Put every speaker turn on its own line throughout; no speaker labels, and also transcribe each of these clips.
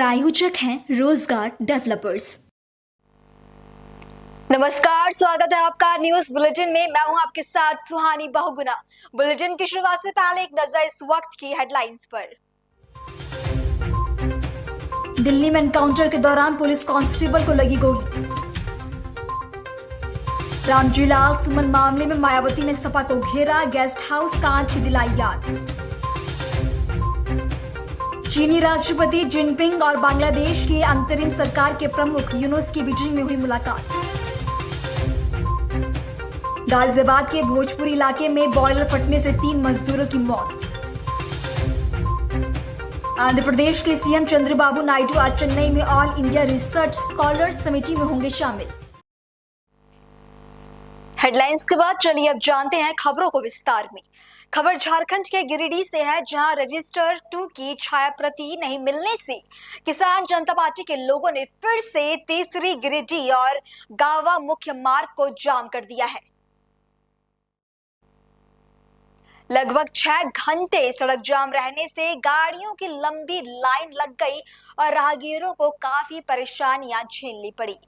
प्रायोजक हैं रोजगार डेवलपर्स।
नमस्कार, स्वागत है आपका न्यूज बुलेटिन में। मैं हूं आपके साथ सुहानी बहुगुना। बुलेटिन की शुरुआत से पहले एक नजर इस वक्त की हेडलाइंस पर।
दिल्ली में एनकाउंटर के दौरान पुलिस कांस्टेबल को लगी गोली। रामजी लाल सुमन मामले में मायावती ने सपा को घेरा, गेस्ट हाउस कांड की दिलाई याद। चीनी राष्ट्रपति जिनपिंग और बांग्लादेश की अंतरिम सरकार के प्रमुख यूनुस की बीजिंग में हुई मुलाकात। गाजियाबाद के भोजपुर इलाके में बॉयलर फटने से 3 मजदूरों की मौत। आंध्र प्रदेश के सीएम चंद्रबाबू नायडू आज चेन्नई में ऑल इंडिया रिसर्च स्कॉलर्स समिति में होंगे शामिल।
हेडलाइंस के बाद चलिए अब जानते हैं खबरों को विस्तार में। खबर झारखंड के गिरिडीह से है, जहां रजिस्टर 2 की छाया प्रति नहीं मिलने से किसान जनता पार्टी के लोगों ने फिर से तीसरी गिरिडीह और गावा मुख्य मार्ग को जाम कर दिया है। लगभग 6 घंटे सड़क जाम रहने से गाड़ियों की लंबी लाइन लग गई और राहगीरों को काफी परेशानियां झेलनी पड़ी।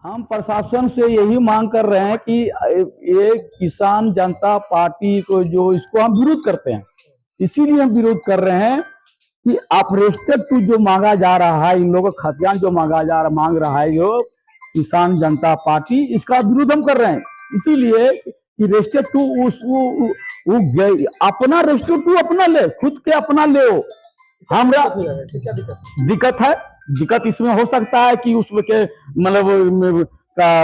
हम प्रशासन से यही मांग कर रहे हैं कि ये किसान जनता पार्टी को जो इसको हम विरोध करते हैं, इसीलिए हम विरोध कर रहे हैं कि ऑपरेशन 2 जो मांगा जा रहा है, इन लोगों का खतियान जो मांग रहा है जो किसान जनता पार्टी, इसका विरोध हम कर रहे हैं। इसीलिए कि रजिस्टर 2 अपना रजिस्टर 2 अपना ले, खुद के अपना ले। हमरा दिक्कत इसमें हो सकता है कि उसमें के मतलब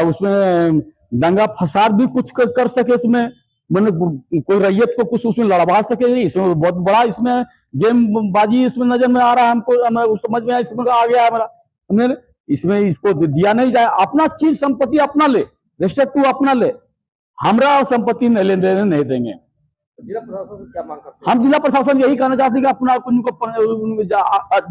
उसमें दंगा फसाद भी कुछ कर सके, इसमें मतलब कोई रैयत को कुछ उसमें लड़वा सके। इसमें बहुत बड़ा इसमें गेम बाजी इसमें नजर में आ रहा है हमको, समझ में इसमें आ गया हमारा। इसमें इसको दिया नहीं जाए, अपना चीज संपत्ति अपना ले, रजिस्टर 2 अपना ले, हमरा संपत्ति नहीं देंगे।
जिला प्रशासन से क्या मांग करते हैं?
हम जिला प्रशासन यही कहना चाहते हैं कि अपना उनको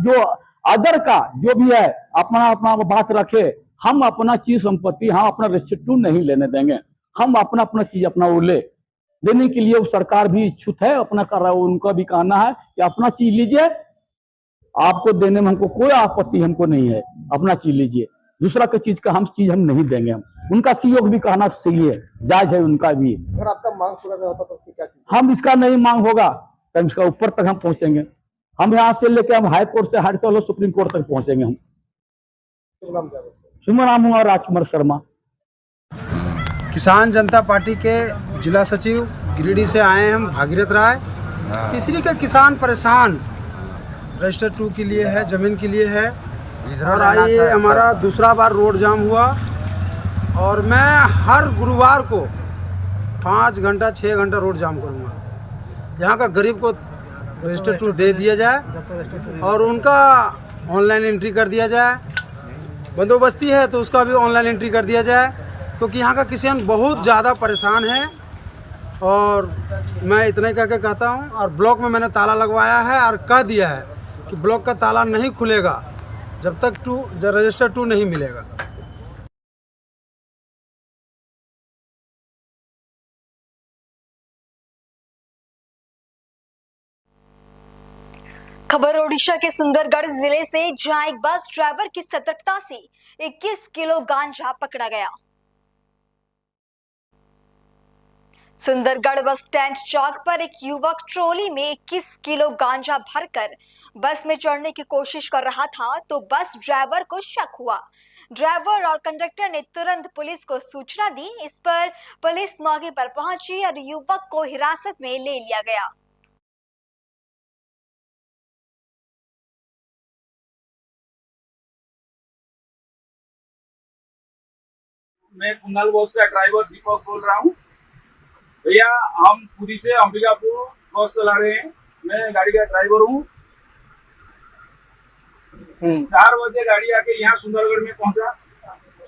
जो अदर का जो भी है अपना बात रखे। हम अपना चीज संपत्ति, हम अपना रजिस्टर 2 नहीं लेने देंगे। हम अपना चीज अपना वो लेने के लिए वो सरकार भी इच्छुक है, अपना कर रहा है। उनका भी कहना है कि अपना चीज लीजिए, आपको देने में हमको कोई आपत्ति हमको नहीं है, अपना चीज लीजिए। दूसरा का चीज का हम नहीं देंगे। हम उनका सहयोग भी कहना सही है, जायज है उनका भी।
अगर आपका मांग पूरा नहीं होता तो क्या कीजिए?
हम इसका नहीं मांग होगा तो इसका ऊपर तक हम पहुंचेंगे। हम यहाँ से लेकर हम हाई कोर्ट से सुप्रीम कोर्ट तक पहुंचेंगे। हम शुभ नाम हूँ राजकुमार शर्मा।
किसान जनता पार्टी के जिला सचिव गिरिडीह से आए हैं हम, भागीरथ राय। तीसरी के किसान परेशान रजिस्टर 2 के लिए है, जमीन के लिए है। और आइए हमारा दूसरा बार रोड जाम हुआ और मैं हर गुरुवार को 5 घंटा 6 घंटा रोड जाम करूंगा। यहाँ का गरीब को रजिस्टर 2 दे दिया जाए और उनका ऑनलाइन एंट्री कर दिया जाए। बंदोबस्ती है तो उसका भी ऑनलाइन एंट्री कर दिया जाए, क्योंकि यहाँ का किसान बहुत ज़्यादा परेशान है। और मैं इतना ही कहकर कहता हूँ, और ब्लॉक में मैंने ताला लगवाया है और कह दिया है कि ब्लॉक का ताला नहीं खुलेगा जब तक रजिस्टर 2 नहीं मिलेगा।
खबर ओडिशा के सुंदरगढ़ जिले से, जहां एक बस ड्राइवर की सतर्कता से 21 किलो गांजा पकड़ा गया। सुंदरगढ़ बस स्टैंड चौक पर एक युवक ट्रॉली में 21 किलो गांजा भरकर बस में चढ़ने की कोशिश कर रहा था, तो बस ड्राइवर को शक हुआ। ड्राइवर और कंडक्टर ने तुरंत पुलिस को सूचना दी। इस पर पुलिस मौके पर पहुंची और युवक को हिरासत में ले लिया गया।
मैं कुंडल बस का ड्राइवर दीपक बोल रहा हूँ। भैया, हम पुरी से अंबिकापुर बस चला रहे हैं। मैं गाड़ी का ड्राइवर हूँ। 4 बजे गाड़ी आके यहाँ सुंदरगढ़ में पहुंचा।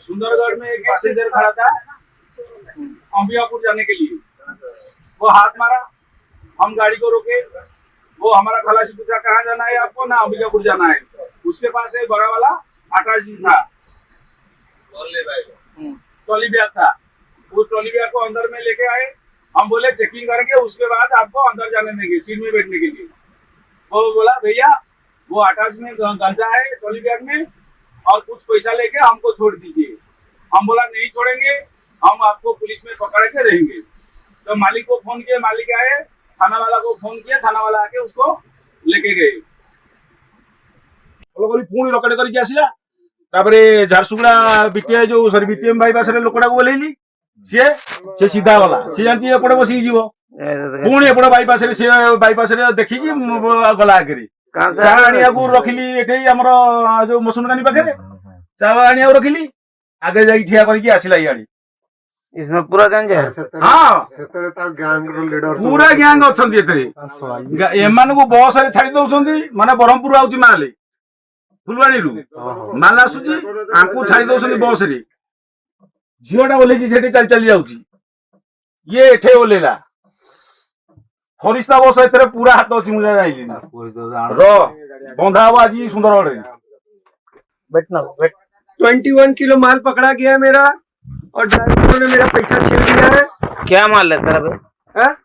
सुंदरगढ़ में एक पैसेंजर खड़ा था अंबिकापुर जाने के लिए। वो हाथ मारा, हम गाड़ी को रोके। वो हमारा खलासी पूछा, कहाँ जाना है आपको? ना, अंबिकापुर जाना है। उसके पास एक बड़ा वाला आटा जी था, ट्रॉली बैग था। उस ट्रॉली बैग को अंदर में लेके आए। हम बोले चेकिंग करेंगे, उसके बाद आपको अंदर जाने देंगे सीट में बैठने के लिए। वो बोला भैया वो अटैच में गांजा है ट्रॉली बैग में और कुछ पैसा लेके हमको छोड़ दीजिए। हम बोला नहीं छोड़ेंगे, हम आपको पुलिस में पकड़ के रहेंगे। तो मालिक को फोन किया, मालिक आए, थाना वाला को फोन किया, थाना वाला आके उसको लेके गए। पुणी लोकड़े करके आसिला तापरे झारसुगुड़ा बीटीए जो सॉरी बीटीएम बाईपास रे लोकड़ा को बोलेली से सीधा गला सी जानची एपटे बसी जीवो पुणी एपटे बाईपास रे से बाईपास रे देखि कि गला आगरी चा आनिया को रखिली एठे हमर जो मसुनगानी पाखे चा आनिया रखिली आगे जाई ठिया करके आसिला याडी।
इसमें पूरा गंज है।
हाँ पूरा गैंग अछंती एतरे एमान को बस रे छाडी दउसंती माने ब्रह्मपुर आउची माले फुलवाणी रु माल आसुची आंकु छाडी दउसंती बस रे झियोटा ओलेची सेठी चल चली जाउची ये एठे ओलेला फरिस्ता बस एतरे पूरा हाथ अछि मुजा जाइली रो बंधा हो आज सुंदरगढ़ रे
बैठना बैठ
21 किलो माल पकड़ा गया मेरा और ड्राइवर ने मेरा पैसा छीन लिया है।
क्या माल है तेरा भाई?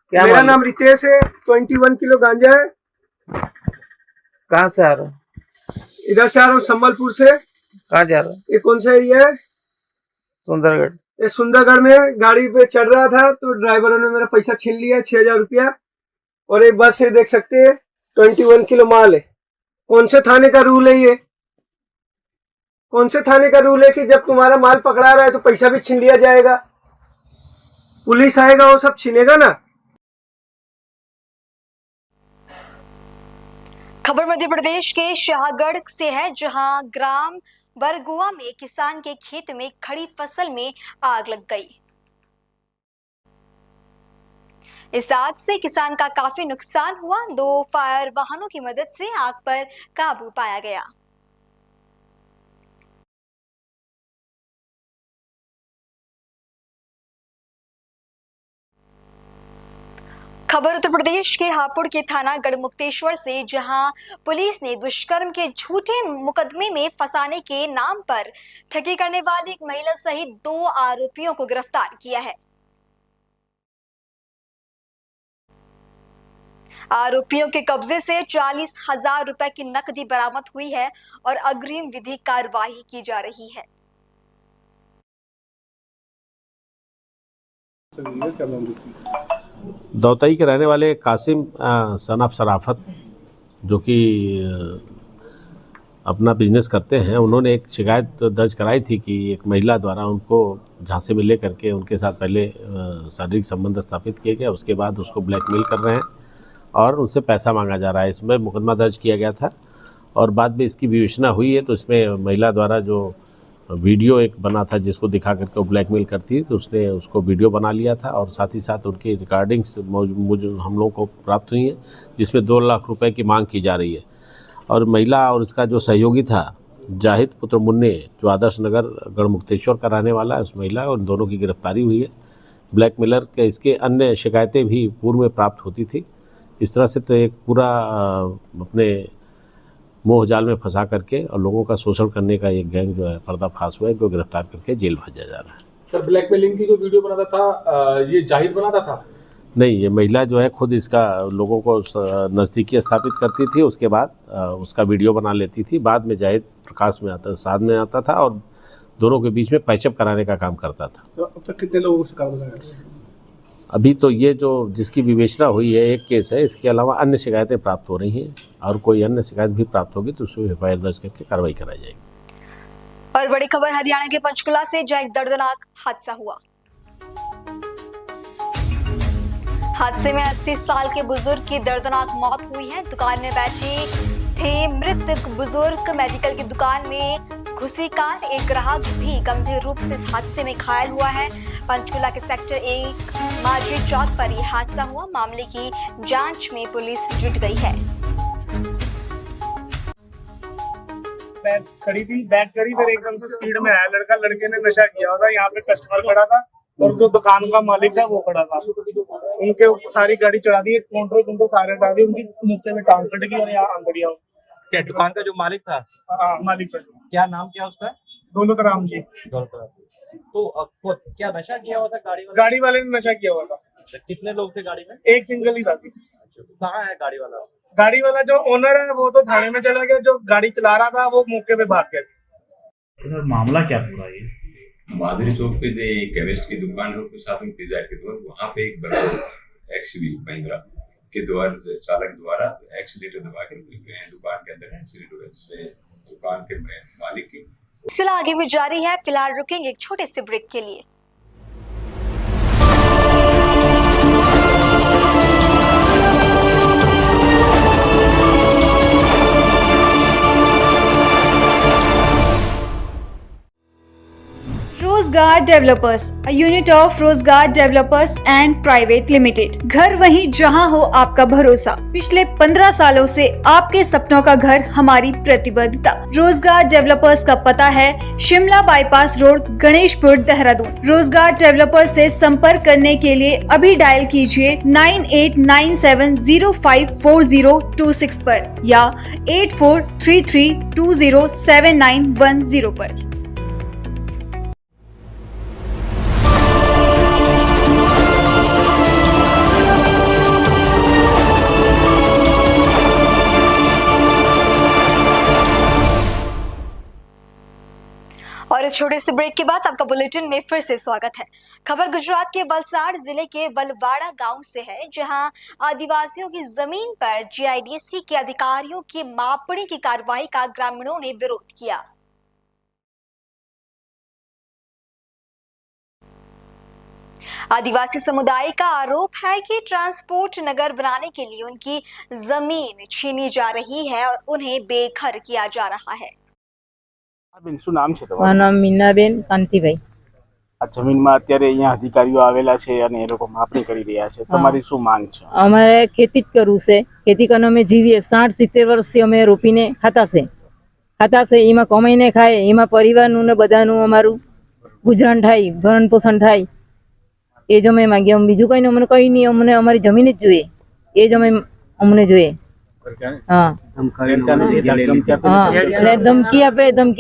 क्या मेरा नाम रितेश है। 21 किलो गांजा है।
कहाँ से आ रहा है?
इधर से आ रहा हूँ संबलपुर से।
कहाँ जा रहा है?
ये कौन सा एरिया है?
सुंदरगढ़।
ये सुंदरगढ़ में गाड़ी पे चढ़ रहा था तो ड्राइवरों ने मेरा पैसा छीन लिया 6,000 रुपया और एक बस से देख सकते हैं 21 किलो माल है। कौन से थाने का रूल है ये? कौन से थाने का रूल है कि जब तुम्हारा माल पकड़ा रहा है तो पैसा भी छीन लिया जाएगा? पुलिस आएगा वो सब छीनेगा ना।
खबर मध्य प्रदेश के शाहगढ़ से है, जहां ग्राम बरगुआ में किसान के खेत में खड़ी फसल में आग लग गई। इस आग से किसान का काफी नुकसान हुआ। 2 फायर वाहनों की मदद से आग पर काबू पाया गया। खबर उत्तर प्रदेश के हापुड़ के थाना गढ़मुक्तेश्वर से, जहां पुलिस ने दुष्कर्म के झूठे मुकदमे में फंसाने के नाम पर ठगी करने वाली एक महिला सहित 2 आरोपियों को गिरफ्तार किया है। आरोपियों के कब्जे से 40,000 रुपए की नकदी बरामद हुई है और अग्रिम विधि कार्रवाई की जा रही है।
दौताई के रहने वाले कासिम सन ऑफ शराफत जो कि अपना बिजनेस करते हैं, उन्होंने एक शिकायत दर्ज कराई थी कि एक महिला द्वारा उनको झांसे में ले करके उनके साथ पहले शारीरिक संबंध स्थापित किए गए, उसके बाद उसको ब्लैकमेल कर रहे हैं और उनसे पैसा मांगा जा रहा है। इसमें मुकदमा दर्ज किया गया था और बाद में इसकी विवेचना हुई है तो इसमें महिला द्वारा जो वीडियो एक बना था जिसको दिखा करके वो ब्लैकमेल करती है, तो उसने उसको वीडियो बना लिया था और साथ ही साथ उनकी रिकॉर्डिंग्स मुझे हम लोगों को प्राप्त हुई हैं जिसमें 2 लाख रुपए की मांग की जा रही है। और महिला और इसका जो सहयोगी था जाहिद पुत्र मुन्ने, जो आदर्श नगर गढ़मुक्तेश्वर का रहने वाला है, उस महिला और दोनों की गिरफ्तारी हुई है। ब्लैकमेलर के इसके अन्य शिकायतें भी पूर्व में प्राप्त होती थी। इस तरह से तो एक पूरा अपने मोह जाल में फंसा करके और लोगों का शोषण करने का एक गैंग जो है पर्दाफाश हुआ है, को गिरफ्तार करके जेल भेजा जा रहा है।
सर, ब्लैकमेलिंग की जो वीडियो बनाता था ये जाहिद बनाता था?
नहीं, ये महिला जो है खुद इसका लोगों को नज़दीकी स्थापित करती थी, उसके बाद उसका वीडियो बना लेती थी। बाद में जाहिद प्रकाश में आता साथ में आता था और दोनों के बीच में पैचअप कराने का काम करता था।
तो अब तक कितने लोगों से काम लगाया?
अभी तो ये जो जिसकी विवेचना हुई है एक केस है, इसके अलावा अन्य शिकायतें प्राप्त हो रही हैं और कोई अन्य शिकायत भी प्राप्त होगी तो उसमें एफआईआर दर्ज करके कार्रवाई कराई जाएगी।
और बड़ी खबर हरियाणा के पंचकुला से, जहां एक दर्दनाक हादसा हुआ। हादसे में 80 साल के बुजुर्ग की दर्दनाक मौत हुई है। दुकान में बैठे थे मृतक बुजुर्ग। मेडिकल की दुकान में घुसी कार, एक ग्राहक भी गंभीर रूप से इस हादसे में घायल हुआ है। पंचकुला के सेक्टर 1 माझी चौक पर यह हादसा हुआ। मामले की जांच में पुलिस जुट गई है।
बैग खड़ी थी, बैग करी, फिर एकदम से स्पीड में आया लड़का। लड़के ने नशा किया होगा, यहाँ पे कस्टमर खड़ा था और जो दुकान का मालिक था वो खड़ा था। उनके सारी गाड़ी चढ़ा दी, काउंटर सारे हटा दी, उनकी नीचे में टांग कट गई और यहाँ अंदर
क्या दुकान का जो मालिक था?
मालिक सर
क्या नाम क्या उसका?
दौलतराम जी।
तो क्या नशा किया हुआ था गाड़ी वाला?
गाड़ी वाले ने नशा किया हुआ था।
कितने लोग थे गाड़ी में?
एक सिंगल ही था।
कहाँ है गाड़ी वाला?
गाड़ी वाला जो ओनर है वो तो थाने में चला गया, जो गाड़ी चला रहा था वो मौके पे भाग गया।
सर मामला क्या पूरा ये?
माधुरी चौक पे जो केमिस्ट की दुकान है उसके साथ में पिज्जा के द्वारा वहाँ पे एक बड़ा एक्सवी महिंद्रा के द्वारा चालक द्वारा एक्सीलेटर दबा के दुकान के अंदर एक्सीडेंट हुआ, जिसमें दुकान के मालिक की
सिलसिला आगे भी जारी है। फिलहाल रुकेंगे एक छोटे से ब्रेक के लिए।
रोजगार डेवलपर्स, a unit of रोजगार डेवलपर्स एंड प्राइवेट लिमिटेड। घर वहीं जहां हो आपका भरोसा। पिछले 15 सालों से आपके सपनों का घर हमारी प्रतिबद्धता। रोजगार डेवलपर्स का पता है शिमला बाईपास रोड, गणेशपुर, देहरादून। रोजगार डेवलपर्स से संपर्क करने के लिए अभी डायल कीजिए 9897054026 पर या 8433207910 पर।
और इस छोटे से ब्रेक के बाद आपका बुलेटिन में फिर से स्वागत है। खबर गुजरात के वलसाड़ जिले के वलवाड़ा गांव से है, जहां आदिवासियों की जमीन पर जीआईडीसी के अधिकारियों की मापणी की कार्रवाई का ग्रामीणों ने विरोध किया। आदिवासी समुदाय का आरोप है कि ट्रांसपोर्ट नगर बनाने के लिए उनकी जमीन छीनी जा रही है और उन्हें बेघर किया जा रहा है।
શું નામ છે તમારું?
મારું નામ મીનાબેન કાંતિભાઈ।
આ જમીનમાં અત્યારે અહીંયા અધિકારીઓ આવેલા છે અને એ લોકો માપણી કરી રહ્યા છે, તમારી શું માંગ છે?
અમારે ખેતી જ કરવું છે, ખેતી કરીને અમે જીવીએ। 60-70 વર્ષથી અમે રોપીને ખાતા છે, એમાં કમાઈને ખાય, એમાં પરિવારનું ને બધાનું અમારું ગુજરાન થાય, ભરણ પોષણ થાય। એ જ અમે માંગીએ, બીજું કંઈ નહીં, અમને કંઈ નહીં, અમને અમારી જમીન જ જોઈએ, એ જ અમને જોઈએ। હા, ધમકી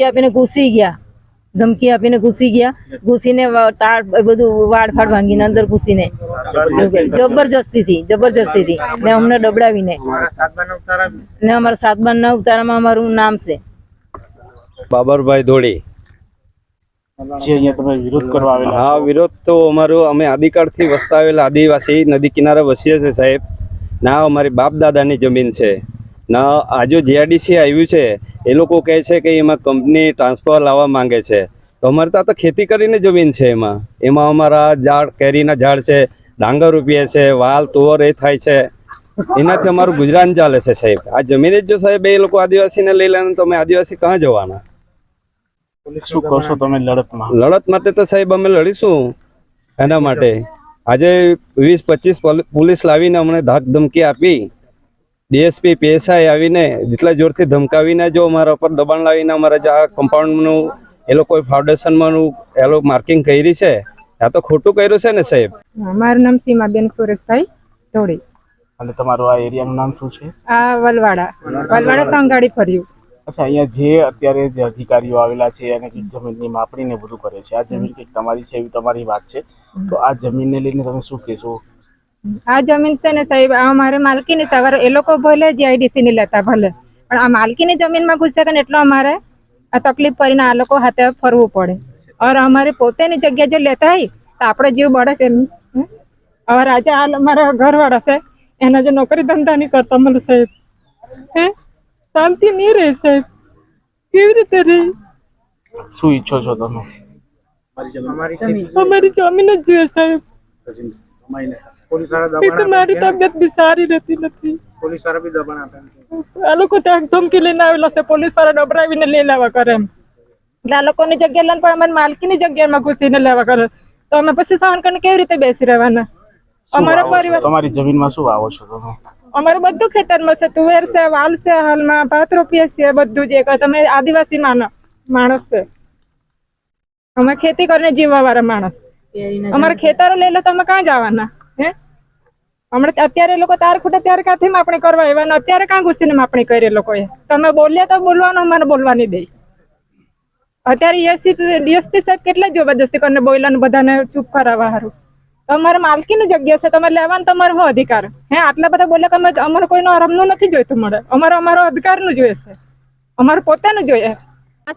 આપીને ઘૂસી ગયા, ઘૂસીને તાર બધું વાડ ભાંગીને અંદર ઘૂસીને જબરજસ્તીથી ને અમને ડબડાવીને ને અમારા 7/9 ઉતારામાં અમારું નામ છે
બાબરભાઈ ધોળી।
જે અહીંયા તમે વિરોધ કરવા આવેલા?
હા, વિરોધ તો અમારો, અમે આદિકાળથી વસતા આવેલા આદિવાસી નદી કિનારે વસીએ છીએ સાહેબ। ના અમારી બાપ દાદાની જમીન છે, ના આ જો જીઆઈડીસી આવ્યું છે એ લોકો કહે છે કે એમાં કંપની ટ્રાન્સફર લાવવા માંગે છે, તો અમારે તો ખેતી કરીને જમીન છે, એમાં અમારા ઝાડ, કેરીના ઝાડ છે, ડાંગર રોપીએ છે, વાલ તુવર એ થાય છે, એનાથી અમારું ગુજરાન ચાલે છે સાહેબ। આ જમીન જ જો સાહેબ એ લોકો આદિવાસીને લઈ લે તો અમે આદિવાસી ક્યાં જવાના?
શું કરશો તમે લડતમાં?
લડત માટે તો સાહેબ અમે લડીશું એના માટે। આજે 20-25 પોલીસ લાવીને અમને ધાક ધમકી આપી, ડીએસપી પીએસઆઈ આવીને જેટલા જોરથી ધમકાવીને જો અમારા ઉપર દબાણ લાવીને અમારા જે આ કમ્પાઉન્ડનું એ લોકોએ ફાઉન્ડેશનમાં એ લોકો માર્કિંગ કરી છે, આ તો ખોટું કર્યું છે ને સાહેબ।
મારું નામ સીમાબેન સુરેશભાઈ ધોળી।
અને તમારું આ એરિયાનું નામ શું છે?
આ વલવાડા સંગાડી ફર્યું।
અચ્છા, અહીંયા જે અત્યારે જે અધિકારીઓ આવેલા છે અને જમીનની માપણીને બધું કરે છે, આ જમીન કંઈક તમારી છે એવી તમારી વાત છે, તો આ જમીનને લઈને તમે શું કહેશો?
આ જમીન છે ને સાહેબ, અમારે માલકીની સવાર એ લોકો ભલે જીઆઈડીસી ની લેતા ભલે, પણ આ માલકીની જમીનમાં ઘૂસે કે એટલે અમારે આ તકલીફ કરીને આ લોકો હાથે ફરવું પડે। और અમારે પોતાની જગ્યા જે લેતા હોય તો આપણે જીવ બળે કે નહીં? और આજે આ અમારા ઘરવાળા છે, એના જે નોકરી ધંધા નહીં કરતા મને સાહેબ, શાંતિ નહીં રહે સાહેબ, કેવી રીતે રહી?
શું ઈચ્છો છો તમે?
અમારી જમીન જ જોઈએ સાહેબ। મારી તબિયત બી સારી રહેતી નથી, આ લોકો ત્યાં ધમકી લઈને આવેલા છે, પોલીસ વાળા ડબરાવીને લઈ લેવા કરે એમ, એટલે આ લોકોની જગ્યા લઈને પણ અમારી માલકીની જગ્યામાં ઘૂસીને લેવા કરે, તો અમે પછી સહન કરીને કેવી રીતે બેસી રહેવાના? અમારા પરિવાર,
તમારી જમીનમાં શું વાવો છો તમે?
અમારે બધું ખેતરમાં છે, તુવેર છે, વાલ છે, હાલમાં ભાત રોપીએ છીએ, બધું જે તમે આદિવાસી માણસ છે, અમે ખેતી કરીને જીવવા વાળા માણસ, અમારે ખેતરો લઈ લે તો અમે ક્યાં જવાના? હમણાં અત્યારે એ લોકો તાર ખૂટે ત્યારે ક્યાંથી માપણી કરવા આવ્યા ને અત્યારે ક્યાં ઘૂસીને માપણી કરી એ લોકોએ. તમે બોલ્યા તો બોલવાનું, અમારે બોલવા નહીં દે. અત્યારે ડીએસપી સાહેબ કેટલા જબરદસ્તી કરીને બોલ્યા ને બધાને ચૂપ કરાવવા સારું. તમારે માલકીની જગ્યા છે, તમે લેવાનું તમારો શું અધિકાર? આટલા બધા બોલ્યા કે અમારે કોઈનો આરામનું નથી જોઈતું મળે, અમારો અધિકારનું જોઈએ છે, અમારે પોતાનું જોઈએ.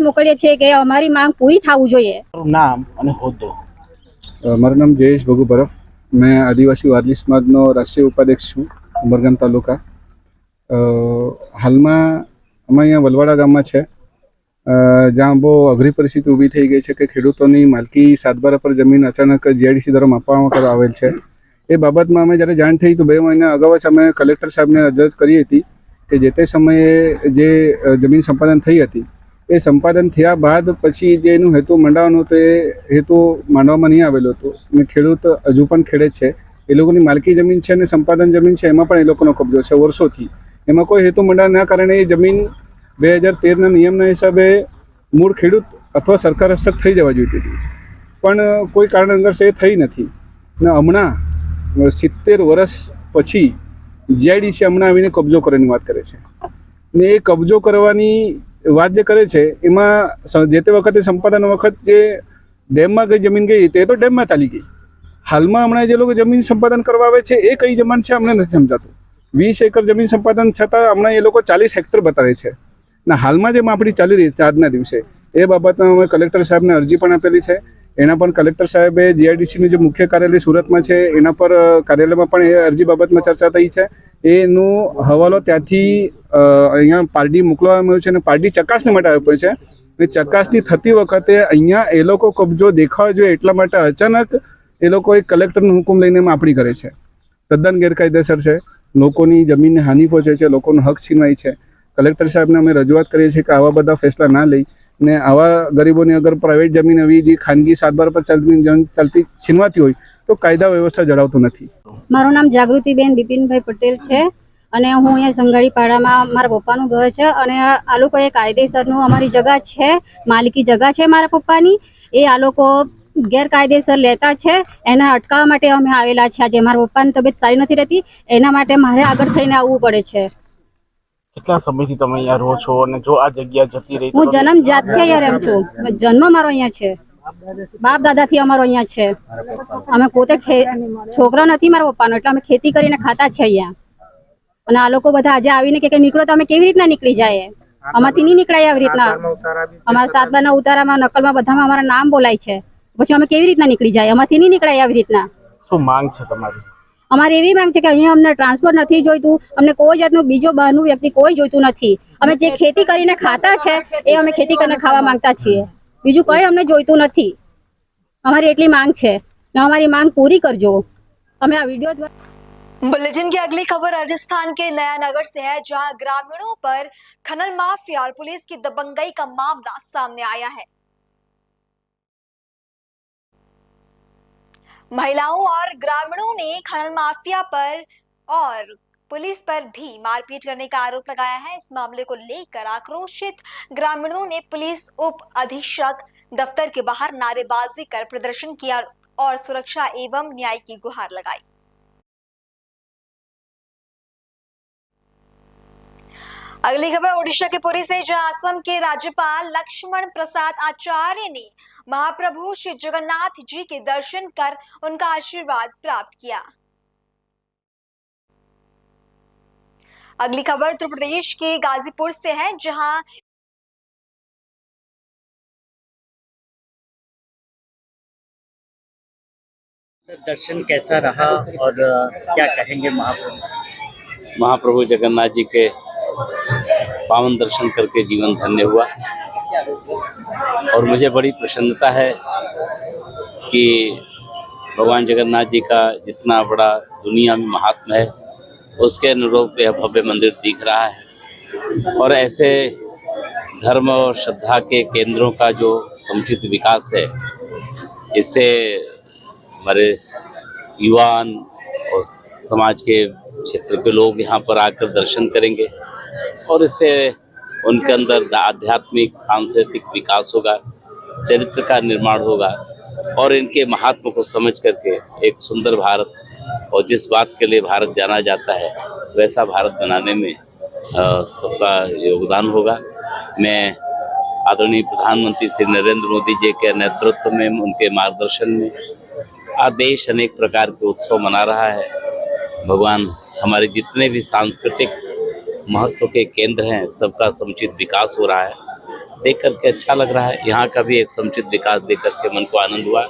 મોકલીએ છીએ કે અમારી માંગ પૂરી થવું જોઈએ.
નામ અને હોદ્દો?
મારું નામ જયેશ ભગુ બરફ. मैं आदिवासी वारली समाजનો રાષ્ટ્રીય ઉપાધ્યક્ષ છું, ઉમરગામ તાલુકા. હાલમાં અમે અહીંયા વલવાડા ગામમાં છે, જ્યાં બહુ અઘરી પરિસ્થિતિ ઊભી થઈ ગઈ છે કે ખેડૂતોની માલકી 7/12 પર જમીન અચાનક જીઆઈડીસી દ્વારા માપવામાં આવેલ છે. એ બાબતમાં અમે જ્યારે જાણ થઈ તો 2 મહિના અગાઉ જ અમે કલેક્ટર સાહેબને અરજ કરી હતી કે જે તે સમયે જે જમીન સંપાદન થઈ હતી એ સંપાદન થયા બાદ પછી જે એનું હેતુ મંડાવવાનો હતો એ હેતુ માંડવામાં નહીં આવેલો હતો. અને ખેડૂત હજુ પણ ખેડે છે, એ લોકોની માલકી જમીન છે અને સંપાદન જમીન છે, એમાં પણ એ લોકોનો કબજો છે વર્ષોથી. એમાં કોઈ હેતુ મંડાવવાના કારણે એ જમીન 2013ના નિયમના હિસાબે મૂળ ખેડૂત અથવા સરકાર હસ્તક થઈ જવા જોઈતી હતી, પણ કોઈ કારણસર એ થઈ નથી. ને હમણાં 70 વર્ષ પછી જીઆઈડીસી હમણાં આવીને કબજો કરવાની વાત કરે છે. ને એ કબજો કરવાની વાત જે કરે છે એમાં જે તે વખતે સંપાદન વખત જે ડેમમાં ગઈ જમીન ગઈ તે તો ડેમમાં ચાલી ગઈ. હાલમાં હમણાં જે લોકો જમીન સંપાદન કરવા આવે છે એ કઈ જમીન છે અમને નથી સમજાતું. 20 એકર જમીન સંપાદન છતાં હમણાં એ લોકો 40 હેક્ટર બતાવે છે. ને હાલમાં જે માપણી ચાલી રહી છે આજના દિવસે એ બાબતમાં અમે કલેક્ટર સાહેબને અરજી પણ આપેલી છે. એના પણ કલેક્ટર સાહેબે જીઆઈડીસીનું જે મુખ્ય કાર્યાલય સુરતમાં છે એના પર કાર્યાલયમાં પણ એ અરજી બાબતમાં ચર્ચા થઈ છે. એનો હવાલો ત્યાંથી અહીંયા પારડી મોકલવામાં આવ્યો છે અને પારડી ચકાસણી માટે આપ્યો છે. એ ચકાસણી થતી વખતે અહીંયા એ લોકો કબજો દેખાવા જોઈએ એટલા માટે અચાનક એ લોકો એક કલેક્ટરનો હુકમ લઈને માપણી કરે છે. તદ્દન ગેરકાયદેસર છે, લોકોની જમીનને હાનિ પહોંચે છે, લોકોનો હક છીનવાય છે. કલેક્ટર સાહેબને અમે રજૂઆત કરીએ છીએ કે આવા બધા ફેસલા ના લઈ ને આવા ગરીબોની અગર પ્રાઇવેટ જમીન આવી જે ખાનગી 7/12 પર ચાલતી છીનવાતી હોય તો કાયદા વ્યવસ્થા જળાવતું નથી.
મારું નામ જાગૃતિબેન બિપિનભાઈ પટેલ છે અને હું અહીંયા સંઘાડીપાડામાં મારા પપ્પાનું ઘર છે અને આ લોકોએ કાયદેસરનું અમારી જગ્યા છે, માલિકી જગ્યા છે મારા પપ્પાની, એ આ લોકો ગેરકાયદેસર લેતા છે. એના અટકાવવા માટે અમે આવેલા છે. આજે મારા પપ્પાની તબિયત સારી નથી રહેતી, એના માટે મારે આગળ થઈને આવવું પડે છે.
કેટલા સમયથી તમે અહીંયા રહો છો અને જો આ જગ્યા જતી રહી?
હું જન્મ જાતથી અહીંયા રહું છું, જન્મ મારો અહીંયા છે, બાપ દાદાથી અમારો અહીંયા છે. અમે પોતે છોકરા નથી મારા પપ્પાનો, એટલે અમે ખેતી કરીને ખાતા છે અહીંયા. અને આ લોકો બધા આજે આવીને કે નીકળો તો અમે કેવી રીતના નીકળી જાય? અમારથી નહીં નીકળાય આવી રીતના. અમારા 7/12 ઉતારામાં નકલમાં બધામાં અમારા નામ બોલાય છે, પછી અમે કેવી રીતના નીકળી જાય? અમારથી નહીં નીકળાય આવી રીતના.
શું માંગ છે તમારી?
અમારી એવી માંગ છે કે અહીંયા અમને ટ્રાન્સફર નથી જોઈતું, અમને કોઈ જાતનું બીજો બહારનું વ્યક્તિ કોઈ જોઈતું નથી. અમે જે ખેતી કરીને ખાતા છે એ અમે ખેતી કરીને ખાવા માંગતા છીએ, બીજું કંઈ અમને જોઈતું નથી. અમારી એટલી માંગ છે ને અમારી માંગ पूरी करजो. हमें आ वीडियो द्वारा।
बुलेटिन की अगली खबर राजस्थान के नया नगर से है, जहां ग्रामीणों पर खनन माफिया और पुलिस की दबंगई का मामला सामने आया है। महिलाओं और ग्रामीणों ने खनन माफिया पर और पुलिस पर भी मारपीट करने का आरोप लगाया है। इस मामले को लेकर आक्रोशित ग्रामीणों ने पुलिस उप अधीक्षक दफ्तर के बाहर नारेबाजी कर प्रदर्शन किया और सुरक्षा एवं न्याय की गुहार लगाई। अगली खबर ओडिशा के पुरी से, जहां असम के राज्यपाल लक्ष्मण प्रसाद आचार्य ने महाप्रभु श्री जगन्नाथ जी के दर्शन कर उनका आशीर्वाद प्राप्त किया। अगली खबर उत्तर प्रदेश के गाजीपुर से है, जहां
दर्शन कैसा रहा और क्या कहेंगे?
महाप्रभु जगन्नाथ जी के पावन दर्शन करके जीवन धन्य हुआ और मुझे बड़ी प्रसन्नता है कि भगवान जगन्नाथ जी का जितना बड़ा दुनिया में महात्मा है उसके अनुरूप यह भव्य मंदिर दिख रहा है। और ऐसे धर्म और श्रद्धा के केंद्रों का जो समुचित विकास है, इससे हमारे युवान और समाज के क्षेत्र के लोग यहाँ पर आकर दर्शन करेंगे और इससे उनके अंदर आध्यात्मिक सांस्कृतिक विकास होगा, चरित्र का निर्माण होगा और इनके महात्मा को समझ करके एक सुंदर भारत और जिस बात के लिए भारत जाना जाता है वैसा भारत बनाने में सबका योगदान होगा। मैं आदरणीय प्रधानमंत्री श्री नरेंद्र मोदी जी के नेतृत्व में, उनके मार्गदर्शन में आज देश अनेक प्रकार के उत्सव मना रहा है। भगवान हमारे जितने भी सांस्कृतिक महत्व के केंद्र हैं सबका समुचित विकास हो रहा है। देख करके अच्छा लग रहा है। यहाँ का भी एक समुचित विकास देख करके मन को आनंद हुआ,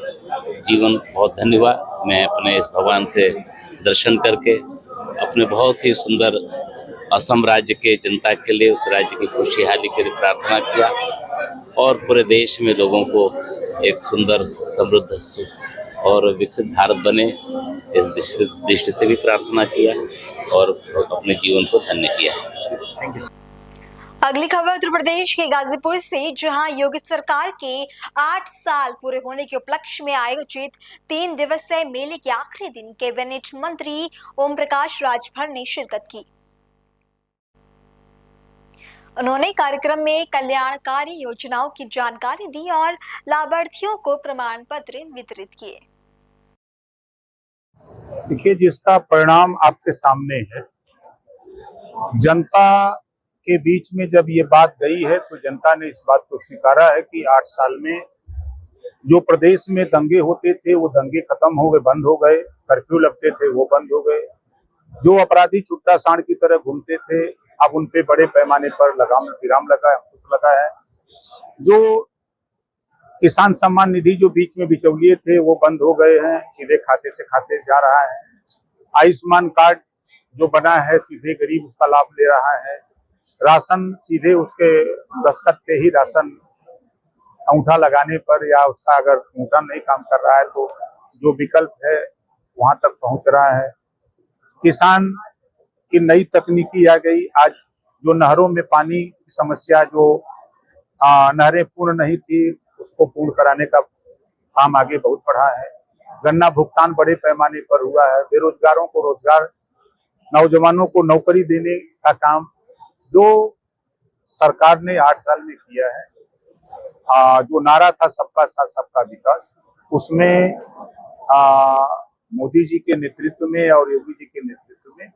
जीवन बहुत धन्य हुआ। मैं अपने इस भगवान से दर्शन करके अपने बहुत ही सुंदर असम राज्य के जनता के लिए, उस राज्य की खुशहाली के लिए प्रार्थना किया और पूरे देश में लोगों को एक सुंदर, समृद्ध और विकसित भारत बने इस दृष्टि से भी प्रार्थना किया और अपने जीवन को धन्य किया।
अगली खबर उत्तर प्रदेश के गाजीपुर से, जहां योगी सरकार के 8 साल पूरे होने के उपलक्ष्य में आयोजित 3 दिवसीय मेले के आखिरी दिन कैबिनेट मंत्री ओम प्रकाश राजभर ने शिरकत की। उन्होंने कार्यक्रम में कल्याणकारी योजनाओं की जानकारी दी और लाभार्थियों को प्रमाण पत्र वितरित किए।
देखिए, जिसका परिणाम आपके सामने है, जनता के बीच में जब ये बात गई है तो जनता ने इस बात को स्वीकारा है कि 8 साल में जो प्रदेश में दंगे होते थे वो दंगे खत्म हो गए, बंद हो गए, कर्फ्यू लगते थे वो बंद हो गए, जो अपराधी छुट्टा सांड की तरह घूमते थे अब उन पे बड़े पैमाने पर विराम लगा है, जो किसान सम्मान निधि जो बीच में बिचौलिए थे वो बंद हो गए हैं, सीधे खाते से खाते जा रहा है। आयुष्मान कार्ड जो बना है सीधे गरीब उसका लाभ ले रहा है। राशन सीधे उसके दस्तखत पे ही राशन अंगूठा लगाने पर या उसका अगर अंगूठा नहीं काम कर रहा है तो जो विकल्प है वहां तक पहुंच रहा है। किसान की नई तकनीकी आ गई। आज जो नहरों में पानी की समस्या, जो नहरें पूर्ण नहीं थी उसको पूर्ण कराने का काम आगे बहुत बढ़ा है। गन्ना भुगतान बड़े पैमाने पर हुआ है। बेरोजगारों को रोजगार, नौजवानों को नौकरी देने का काम जो सरकार ने 8 साल में किया है। जो नारा था सबका साथ सबका विकास, उसमें मोदी जी के नेतृत्व में और योगी जी के नेतृत्व में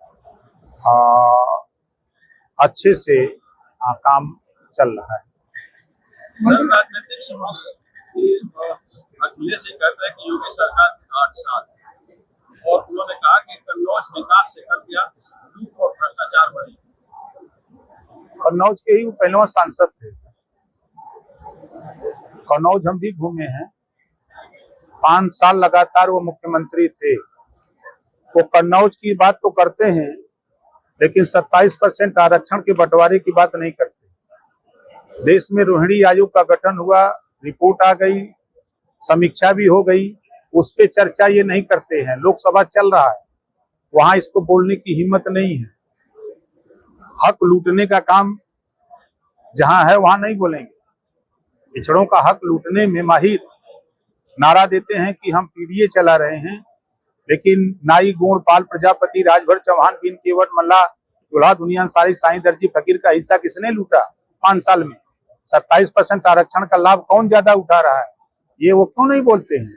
अच्छे से काम चल रहा है।
अखिलेश जी कहते हैं कि योगी सरकार 8 साल, और उन्होंने कहा कि कन्नौज विकास से कर दिया, लूट और भ्रष्टाचार बढ़ी।
कन्नौज के ही पहलवा सांसद थे। कन्नौज हम भी घूमे हैं। 5 साल लगातार वो मुख्यमंत्री थे। वो कन्नौज की बात तो करते हैं लेकिन 27% आरक्षण के बंटवारे की बात नहीं करते। देश में रोहिणी आयोग का गठन हुआ, रिपोर्ट आ गई, समीक्षा भी हो गई, उस पे चर्चा ये नहीं करते हैं। लोकसभा चल रहा है, वहां इसको बोलने की हिम्मत नहीं है। हक लूटने का काम जहां है वहां नहीं बोलेंगे। पिछड़ों का हक लूटने में माहिर नारा देते हैं कि हम पीडीए चला रहे हैं, लेकिन नाई गोड़ पाल प्रजापति राजभर चौहान बिन केवट मल्ला दुल्हा दुनिया सारी साईं दर्जी फकीर का हिस्सा किसने लूटा 5 साल में? 27% आरक्षण का लाभ कौन ज्यादा उठा रहा है? ये वो क्यों नहीं बोलते हैं?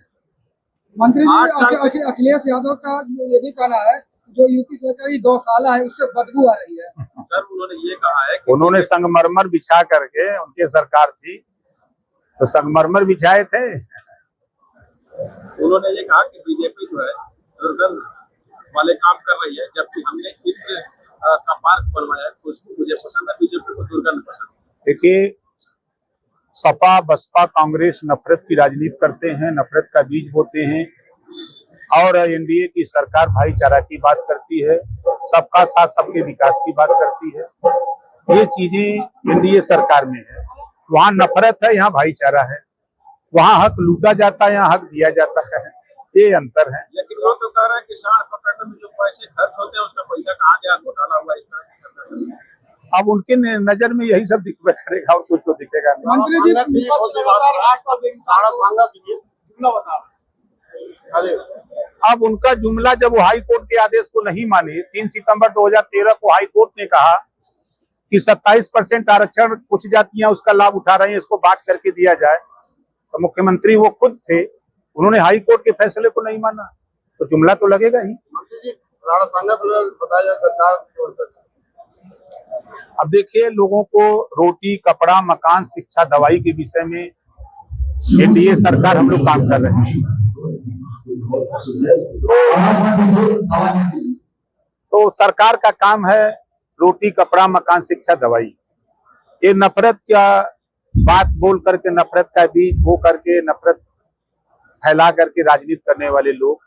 मंत्री जी, अखिलेश यादव का ये भी कहना है जो यूपी सरकार 2 साल है उससे बदबू आ रही है।
सर, उन्होंने ये कहा है कि
उन्होंने संगमरमर बिछा करके, उनके सरकार थी तो संगमरमर बिछाए थे।
उन्होंने ये कहा कि बीजेपी जो है दुर्गंध वाले काम कर रही है, जबकि हमने इत्र का पार्क बनवाया है, उसको मुझे पसंद है, बीजेपी को दुर्गंध पसंद है।
देखिए, सपा बसपा कांग्रेस नफरत की राजनीति करते हैं, नफरत का बीज बोते हैं, और एनडीए की सरकार भाईचारा की बात करती है, सबका साथ सबके विकास की बात करती है। ये चीजें एनडीए सरकार में है। वहाँ नफरत है, यहाँ भाईचारा है। वहाँ हक लूटा जाता है, यहाँ हक दिया जाता है। ये अंतर है।
लेकिन वो तो कह रहे हैं कि सांड पकड़ने में जो पैसे खर्च होते हैं उसका पैसा कहाँ गया, घोटाला हुआ इस तरह।
अब उनके नजर में यही सब दिखबे करेगा और कुछ तो दिखेगा नहीं।
मंत्री जी,
अब उनका जुमला जब वो हाई कोर्ट के आदेश को नहीं माने, 3 सितंबर 2013 को हाई कोर्ट ने कहा कि 27% आरक्षण कुछ जातियां उसका लाभ उठा रही हैं, इसको बांट करके दिया जाए, तो मुख्यमंत्री वो खुद थे, उन्होंने हाई कोर्ट के फैसले को नहीं माना, तो जुमला तो लगेगा ही। राणा सांगा बताया गद्दार। अब देखिए, लोगों को रोटी, कपड़ा, मकान, शिक्षा, दवाई के विषय में एनडीए सरकार हम लोग काम कर रहे हैं। तो सरकार का काम है रोटी, कपड़ा, मकान, शिक्षा, दवाई। ये नफरत का बात बोल करके, नफरत का बीज बो करके, नफरत फैला करके राजनीति करने वाले लोग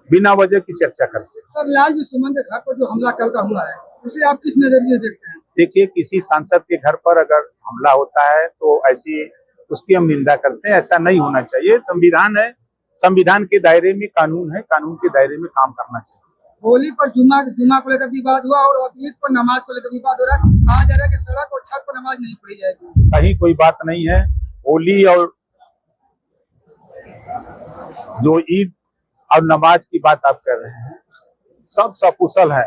बिना वजह की चर्चा करते हैं।
सर, लालजी सुमन के घर पर जो हमला कल का हुआ है, उसे आप किस नजरिए देखते हैं?
देखिए, किसी सांसद के घर पर अगर हमला होता है तो ऐसी उसकी हम निंदा करते हैं। ऐसा नहीं होना चाहिए। संविधान है, संविधान के दायरे में कानून है, कानून के दायरे में काम करना चाहिए।
होली पर जुम्मा को लेकर विवाद हुआ और अब ईद पर नमाज को लेकर विवाद हो रहा है। कहा जा रहा है कि सड़क और छत पर नमाज नहीं पढ़ी जाएगी।
कहीं कोई बात नहीं है। होली और जो ईद और नमाज की बात आप कर रहे हैं, सब सकुशल है।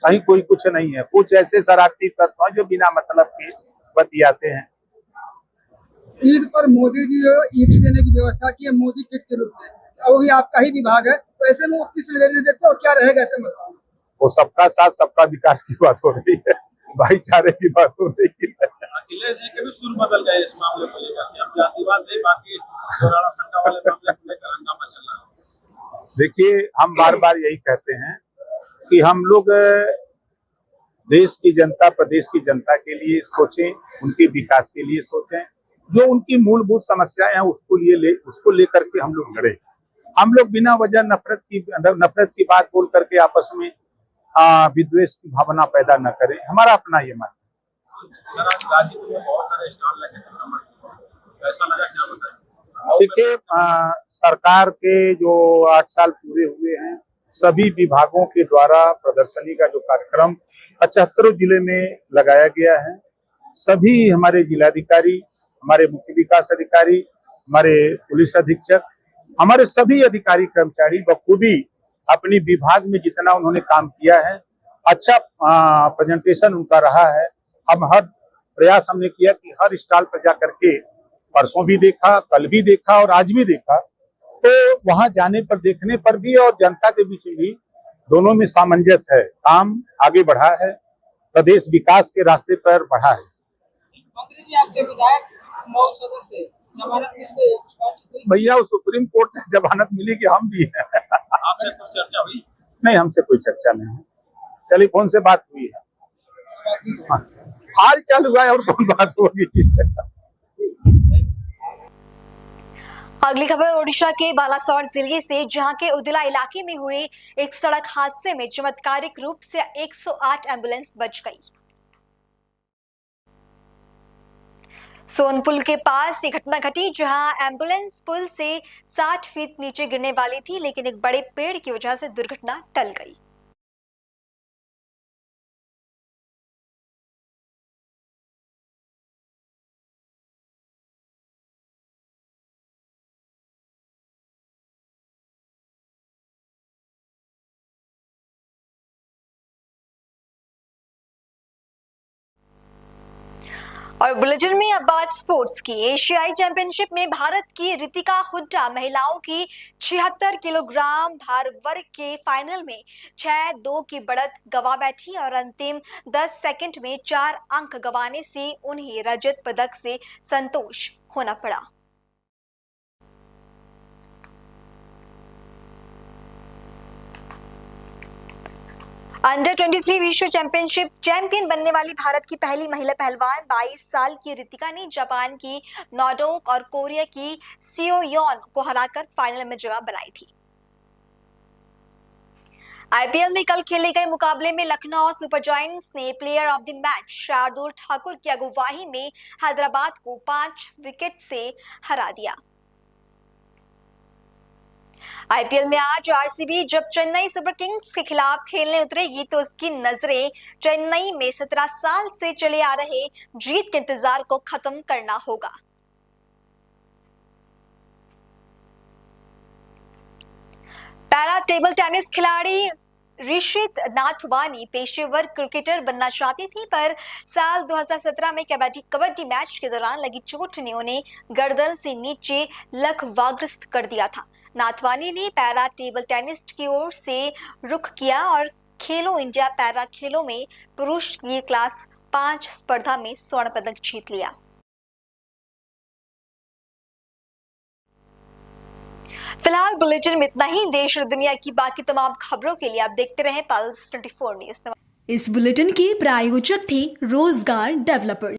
कहीं कोई कुछ नहीं है। कुछ ऐसे शरारती तत्व हैं जो बिना मतलब के बतियाते हैं।
ईद पर मोदी जी ईदी देने की व्यवस्था की है, मोदी किट के रूप में, और भी आपका ही विभाग है, तो ऐसे में वो किस नजरिए से देखते हो, क्या रहेगा इसका मतलब?
वो सबका साथ सबका विकास की बात हो रही है, भाईचारे की बात हो रही है।
अखिलेश जी के भी सुर बदल गए इस मामले को लेकर। अब जातिवाद नहीं, बाकी राणा सांगा वाले मामले को लेकर हंगामा चल रहा है।
देखिए, हम बार बार यही कहते हैं कि हम लोग देश की जनता, प्रदेश की जनता के लिए सोचें, उनके विकास के लिए सोचें। जो उनकी मूलभूत समस्याएं हैं उसको लेकर के हम लोग लड़े। हम लोग बिना वजह नफरत की बात बोल करके आपस में विद्वेष की भावना पैदा न करें। हमारा अपना ये मानना है।
सर, आज गाजीपुर में बहुत सारे स्टॉल लगे थे, ऐसा लगा, क्या बताएं?
देखिए, सरकार के जो 8 साल पूरे हुए हैं, सभी विभागों के द्वारा प्रदर्शनी का जो कार्यक्रम 75 जिले में लगाया गया है। सभी हमारे जिलाधिकारी, हमारे मुख्य विकास अधिकारी, हमारे पुलिस अधीक्षक, हमारे सभी अधिकारी कर्मचारी बखूबी अपनी विभाग में जितना उन्होंने काम किया है, अच्छा प्रेजेंटेशन उनका रहा है। हम हर प्रयास हमने किया कि हर स्टॉल पर जा करके, परसों भी देखा, कल भी देखा और आज भी देखा, तो वहां जाने पर, देखने पर भी और जनता के बीच में भी दोनों में सामंजस्य है। काम आगे बढ़ा है, प्रदेश विकास के रास्ते पर बढ़ा है।
मंत्री जी, आपके विधायक मऊ सदर से जमानत मिल गई?
भैया, वो सुप्रीम कोर्ट ने जमानत मिली कि हम भी हैं।
आपसे कुछ चर्चा हुई?
नहीं, हमसे कोई चर्चा नहीं है। टेलीफोन से बात हुई है। हाँ, हाल चाल हुआ है और कौन बात होगी।
अगली खबर ओडिशा के बालासोर जिले से, जहां के उदला इलाके में हुए एक सड़क हादसे में चमत्कारिक रूप से 108 एम्बुलेंस बच गई। सोनपुल के पास ये घटना घटी, जहां एम्बुलेंस पुल से 60 फीट नीचे गिरने वाली थी, लेकिन एक बड़े पेड़ की वजह से दुर्घटना टल गई। और बुलेटिन में अब बात स्पोर्ट्स की। एशियाई चैंपियनशिप में भारत की रितिका हुड्डा महिलाओं की 76 किलोग्राम भार वर्ग के फाइनल में 6-2 की बढ़त गंवा बैठी और अंतिम 10 सेकंड में 4 अंक गंवाने से उन्हें रजत पदक से संतोष होना पड़ा। अंडर 23 विश्व चैंपियनशिप चैंपियन बनने वाली भारत की पहली महिला पहलवान 22 साल की रितिका ने जापान की नोडोक और कोरिया की सियोयोन को हराकर फाइनल में जगह बनाई थी। आईपीएल में कल खेले गए मुकाबले में लखनऊ सुपर जायंट्स ने player of the match Shardul Thakur की अगुवाई में हैदराबाद को 5 विकेट से हरा दिया। आईपीएल में आज आरसीबी जब चेन्नई सुपर किंग्स के खिलाफ खेलने उतरेगी तो उसकी नजरें चेन्नई में 17 साल से चले आ रहे जीत के इंतजार को खत्म करना होगा। पैरा टेबल टेनिस खिलाड़ी ऋषित नाथवानी पेशेवर क्रिकेटर बनना चाहती थी, पर साल 2017 में कबड्डी मैच के दौरान लगी चोट ने उन्हें गर्दन से नीचे लकवाग्रस्त कर दिया था। नाथवानी ने पैरा टेबल टेनिस की ओर से रुख किया और खेलो इंडिया पैरा खेलों में पुरुष की क्लास 5 स्पर्धा में स्वर्ण पदक जीत लिया। फिलहाल बुलेटिन में इतना ही। देश और दुनिया की बाकी तमाम खबरों के लिए आप देखते रहें पल्स 24 न्यूज।
इस बुलेटिन के प्रायोजक थे रोजगार डेवलपर्स।